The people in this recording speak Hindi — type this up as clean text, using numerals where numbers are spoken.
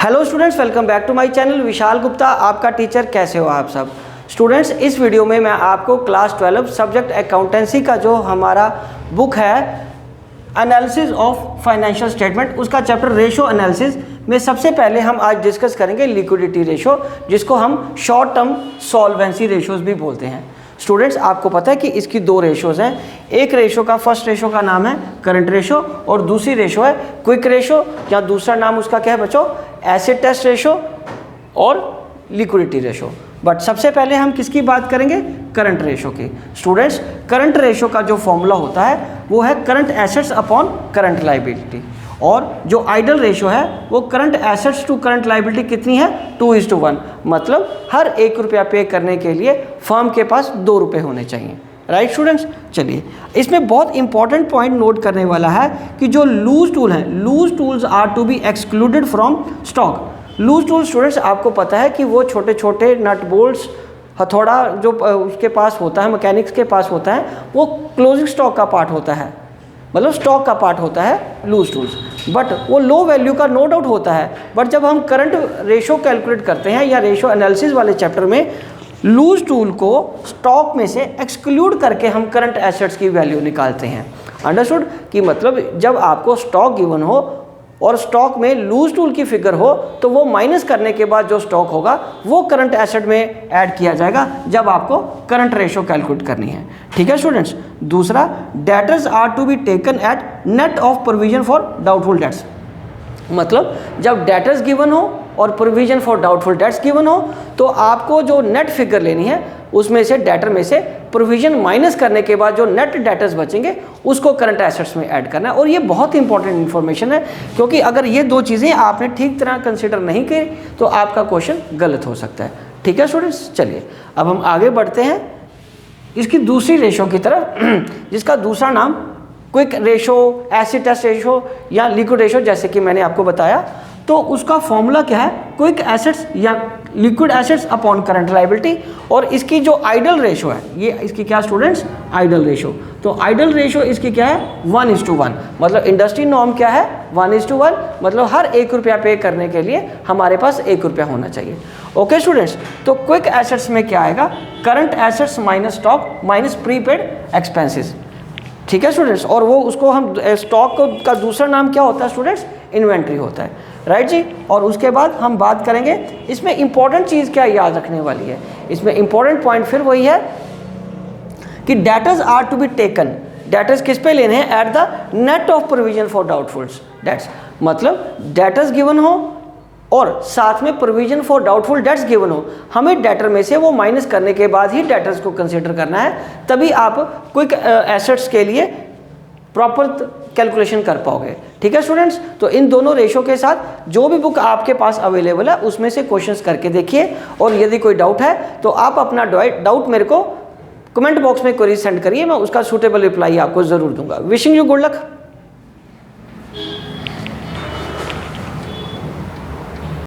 Hello students, welcome back to my channel. Vishal Gupta आपका टीचर। कैसे हो आप सब स्टूडेंट्स? इस वीडियो में मैं आपको क्लास 12 सब्जेक्ट अकाउंटेंसी का जो हमारा बुक है एनालिसिस ऑफ फाइनेंशियल स्टेटमेंट, उसका चैप्टर रेशो एनालिसिस में सबसे पहले हम आज डिस्कस करेंगे लिक्विडिटी रेशो, जिसको हम शॉर्ट टर्म सॉल्वेंसी रेशोज भी बोलते हैं। स्टूडेंट्स, आपको पता है कि इसकी दो रेशोज हैं। एक रेशो का फर्स्ट रेशो का नाम है करंट रेशो और दूसरी रेशो है क्विक रेशो, या दूसरा नाम उसका क्या है बच्चों? एसिड टेस्ट रेशो और लिक्विडिटी रेशो। बट सबसे पहले हम किसकी बात करेंगे? करंट रेशो की। स्टूडेंट्स, करंट रेशो का जो फॉर्मूला होता है वो है current assets upon current liability, और जो आइडल रेशो है वो current assets to current liability कितनी है? 2:1। मतलब हर 1 रुपया पे करने के लिए फर्म के पास 2 रुपये होने चाहिए। राइट स्टूडेंट्स, चलिए इसमें बहुत इंपॉर्टेंट पॉइंट नोट करने वाला है कि जो लूज टूल हैं, loose tools are to be excluded from stock. Loose tool students आपको पता है कि वो छोटे छोटे नट बोल्ट्स, हथौड़ा जो उसके पास होता है, मैकेनिक्स के पास होता है, वो क्लोजिंग स्टॉक का पार्ट होता है, मतलब स्टॉक का पार्ट होता है लूज टूल्स। बट वो लो वैल्यू का नो डाउट होता है। बट जब हम करंट रेशो कैलकुलेट करते हैं या रेशो एनालिसिस वाले चैप्टर में लूज टूल को स्टॉक में से एक्सक्लूड करके हम करंट एसेट्स की वैल्यू निकालते हैं। अंडरस्टूड? कि मतलब जब आपको स्टॉक गिवन हो और स्टॉक में लूज टूल की फिगर हो तो वो माइनस करने के बाद जो स्टॉक होगा वो करंट एसेट में ऐड किया जाएगा जब आपको करंट रेशो कैलकुलेट करनी है। ठीक है स्टूडेंट्स? दूसरा, debtors are to be taken at net of provision for doubtful debts. मतलब जब डेटर्स गिवन हो और provision for doubtful debts given हो तो आपको जो नेट फिगर लेनी है उसमें से डेटर में से प्रोविजन माइनस करने के बाद जो नेट डेटर्स बचेंगे उसको करंट एसेट्स में ऐड करना है। और ये बहुत इंपॉर्टेंट इन्फॉर्मेशन है, क्योंकि अगर ये दो चीज़ें आपने ठीक तरह कंसिडर नहीं की तो आपका क्वेश्चन गलत हो सकता है। ठीक है स्टूडेंट्स, चलिए अब हम आगे बढ़ते हैं इसकी दूसरी रेशो की तरफ, जिसका दूसरा नाम quick ratio, acid test ratio या लिक्विड रेशो, जैसे कि मैंने आपको बताया। तो उसका फॉर्मूला क्या है? क्विक एसेट्स या liquid assets upon current liability. और इसकी जो आइडल रेशो है, ये इसकी क्या स्टूडेंट्स? Ideal ratio. तो आइडल रेशो इसकी क्या है? 1:1। मतलब इंडस्ट्री नॉर्म क्या है? 1:1। मतलब हर 1 रुपया पे करने के लिए हमारे पास 1 रुपया होना चाहिए। ओके स्टूडेंट्स, तो क्विक एसेट्स में क्या आएगा? Current assets minus stock minus prepaid expenses. ठीक है स्टूडेंट्स? और वो उसको हम स्टॉक का दूसरा नाम क्या होता है स्टूडेंट्स? इन्वेंट्री होता है। राइट जी? और उसके बाद हम बात करेंगे इसमें इंपॉर्टेंट चीज़ क्या याद रखने वाली है। इसमें इंपॉर्टेंट पॉइंट फिर वही है कि debtors are to be taken. Debtors किस पे लेने हैं? At the net of provision for doubtful debts. मतलब डेटर्स गिवन हो और साथ में provision for doubtful debts given हो, हमें डेटर में से वो माइनस करने के बाद ही डेटर्स को कंसिडर करना है, तभी आप क्विक एसेट्स के लिए प्रॉपर कैलकुलेशन कर पाओगे। ठीक है स्टूडेंट्स? तो इन दोनों रेशो के साथ जो भी बुक आपके पास अवेलेबल है उसमें से क्वेश्चंस करके देखिए, और यदि कोई डाउट है तो आप अपना डाउट मेरे को कमेंट बॉक्स में क्वेरी सेंड करिए, मैं उसका सूटेबल रिप्लाई आपको ज़रूर दूंगा। Wishing you good luck.